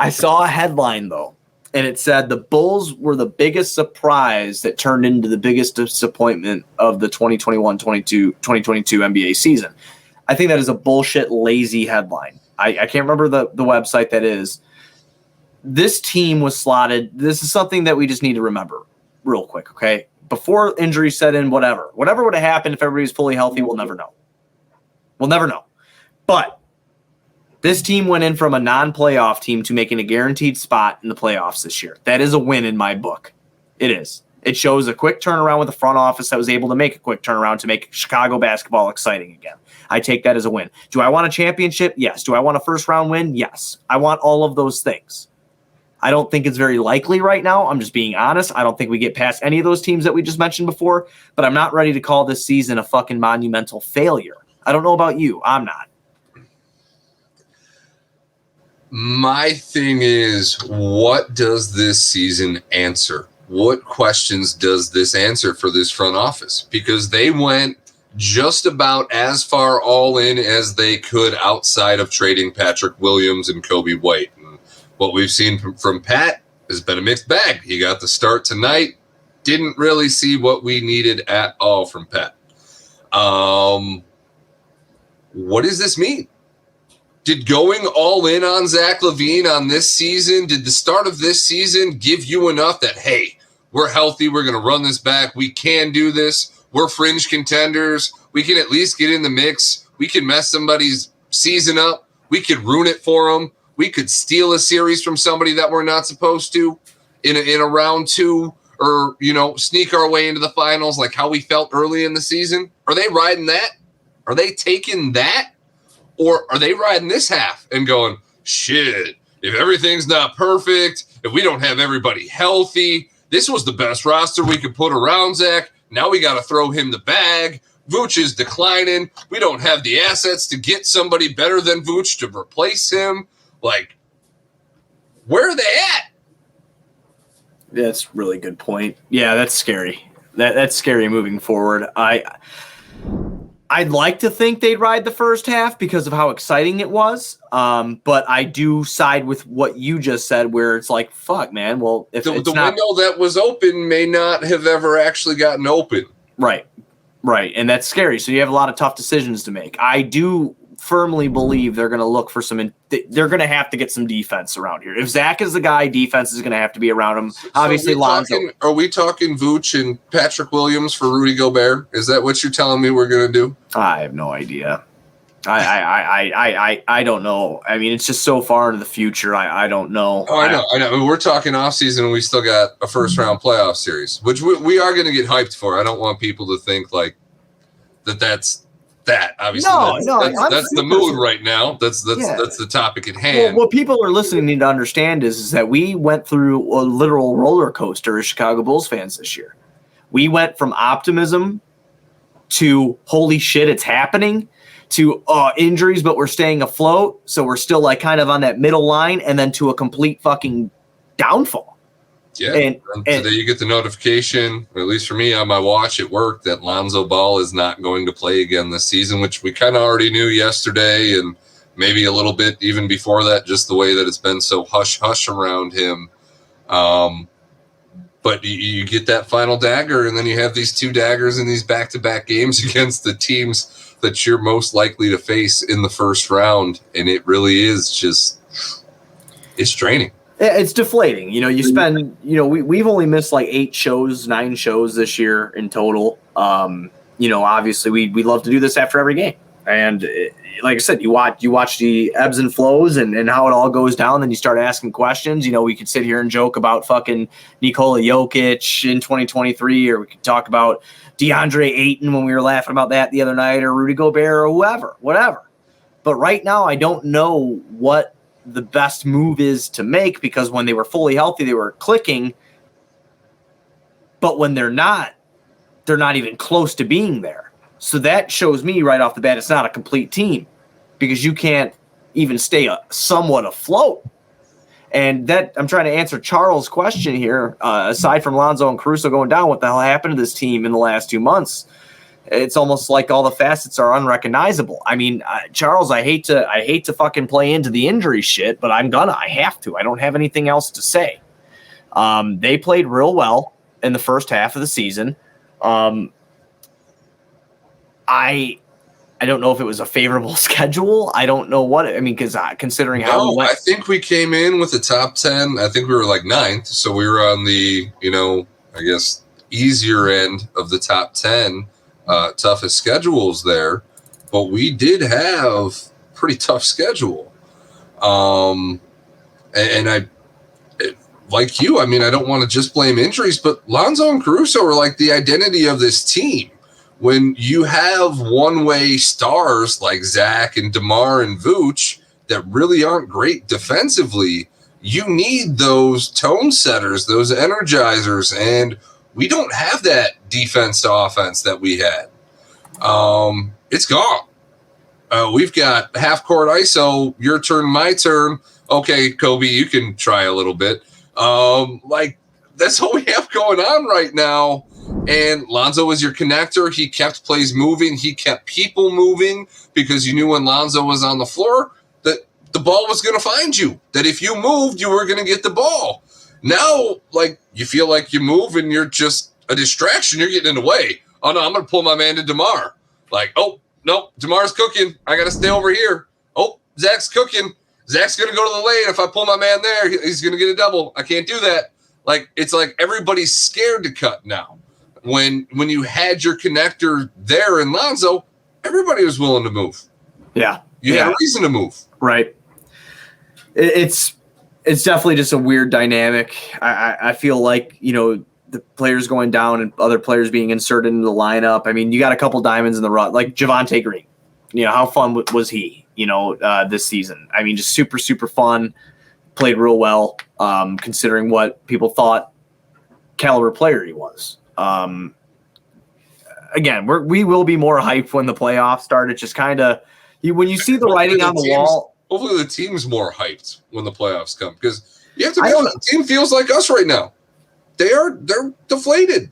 I saw a headline, though, and it said the Bulls were the biggest surprise that turned into the biggest disappointment of the 2021-22 NBA season. I think that is a bullshit, lazy headline. I can't remember the website that is. This team was slotted. This is something that we just need to remember real quick, okay? Before injuries set in, whatever would have happened if everybody's fully healthy, we'll never know. We'll never know. But this team went in from a non-playoff team to making a guaranteed spot in the playoffs this year. That is a win in my book. It is. It shows a quick turnaround with the front office that was able to make a quick turnaround to make Chicago basketball exciting again. I take that as a win. Do I want a championship? Yes. Do I want a first-round win? Yes. I want all of those things. I don't think it's very likely right now. I'm just being honest. I don't think we get past any of those teams that we just mentioned before, but I'm not ready to call this season a fucking monumental failure. I don't know about you. I'm not. My thing is, what does this season answer? What questions does this answer for this front office? Because they went just about as far all in as they could outside of trading Patrick Williams and Kobe White. And what we've seen from Pat has been a mixed bag. He got the start tonight. Didn't really see what we needed at all from Pat. What does this mean? Did going all in on Zach LaVine on this season, did the start of this season give you enough that, hey, we're healthy, we're going to run this back, we can do this, we're fringe contenders, we can at least get in the mix, we can mess somebody's season up, we could ruin it for them, we could steal a series from somebody that we're not supposed to in a round two, or, sneak our way into the finals like how we felt early in the season? Are they riding that? Are they taking that? Or are they riding this half and going, shit, if everything's not perfect, if we don't have everybody healthy, this was the best roster we could put around Zach. Now we got to throw him the bag. Vooch is declining. We don't have the assets to get somebody better than Vooch to replace him. Like, where are they at? That's a really good point. Yeah, that's scary. That's scary moving forward. I'd like to think they'd ride the first half because of how exciting it was. But I do side with what you just said, where it's like, fuck, man. Well, if the window that was open may not have ever actually gotten open. Right. And that's scary. So you have a lot of tough decisions to make. I do firmly believe they're going to look for they're going to have to get some defense around here. If Zach is the guy, defense is going to have to be around him. Obviously, Lonzo. Are we talking Vooch and Patrick Williams for Rudy Gobert? Is that what you're telling me we're going to do? I have no idea. I don't know. I mean, it's just so far into the future. I don't know. Oh, I know. I mean, we're talking offseason and we still got a first-round playoff series, which we are going to get hyped for. I don't want people to think like that's that. Obviously, that's the mood right now. That's the topic at hand. Well, what people are listening need to understand is that we went through a literal roller coaster as Chicago Bulls fans this year. We went from optimism to holy shit, it's happening, to injuries, but we're staying afloat, so we're still like kind of on that middle line, and then to a complete fucking downfall. Yeah, and today you get the notification, or at least for me on my watch at work, that Lonzo Ball is not going to play again this season, which we kind of already knew yesterday, and maybe a little bit even before that, just the way that it's been so hush-hush around him. But you get that final dagger, and then you have these two daggers in these back-to-back games against the teams that you're most likely to face in the first round, and it really is just – it's draining. It's deflating. You spend, we've only missed like 9 shows this year in total. Obviously we love to do this after every game. And like I said, you watch the ebbs and flows and how it all goes down. Then you start asking questions. We could sit here and joke about fucking Nikola Jokic in 2023, or we could talk about DeAndre Ayton when we were laughing about that the other night, or Rudy Gobert, or whoever, whatever. But right now, I don't know what the best move is to make, because when they were fully healthy, they were clicking. But when they're not even close to being there. So that shows me right off the bat, it's not a complete team, because you can't even stay somewhat afloat. And that, I'm trying to answer Charles' question here. Aside from Lonzo and Caruso going down, what the hell happened to this team in the last 2 months? it's almost like all the facets are unrecognizable. I mean, Charles, I hate to fucking play into the injury shit, but I have to. I don't have anything else to say. They played real well in the first half of the season. I don't know if it was a favorable schedule. I don't know what. I mean, because considering how we went, I think we came in with the top 10. I think we were like 9th, so we were on the I guess easier end of the top 10 toughest schedules there. But we did have pretty tough schedule. And I. Like you, I mean, I don't want to just blame injuries, but Lonzo and Caruso are like the identity of this team. When you have one-way stars like Zach and DeMar and Vooch that really aren't great defensively, you need those tone setters, those energizers, and we don't have that defense to offense that we had. It's gone. We've got half-court ISO, your turn, my turn. Okay, Kobe, you can try a little bit. That's what we have going on right now. And Lonzo was your connector. He kept plays moving. He kept people moving because you knew when Lonzo was on the floor that the ball was going to find you, that if you moved, you were going to get the ball. Now, you feel like you move and you're just a distraction. You're getting in the way. Oh, no, I'm going to pull my man to DeMar. Oh, no, DeMar's cooking. I got to stay over here. Oh, Zach's cooking. Zach's going to go to the lane. If I pull my man there, he's going to get a double. I can't do that. It's like everybody's scared to cut now. When you had your connector there in Lonzo, everybody was willing to move. Yeah. You had a reason to move. Right. It's definitely just a weird dynamic. I feel like, the players going down and other players being inserted into the lineup. I mean, you got a couple diamonds in the rough, like Javonte Green. How fun was he? This season. I mean, just super, super fun. Played real well, considering what people thought caliber player he was. Again, we will be more hyped when the playoffs start. It's just kind of when you see the writing on the wall. Hopefully, the team's more hyped when the playoffs come because you have to. The team feels like us right now. They're deflated.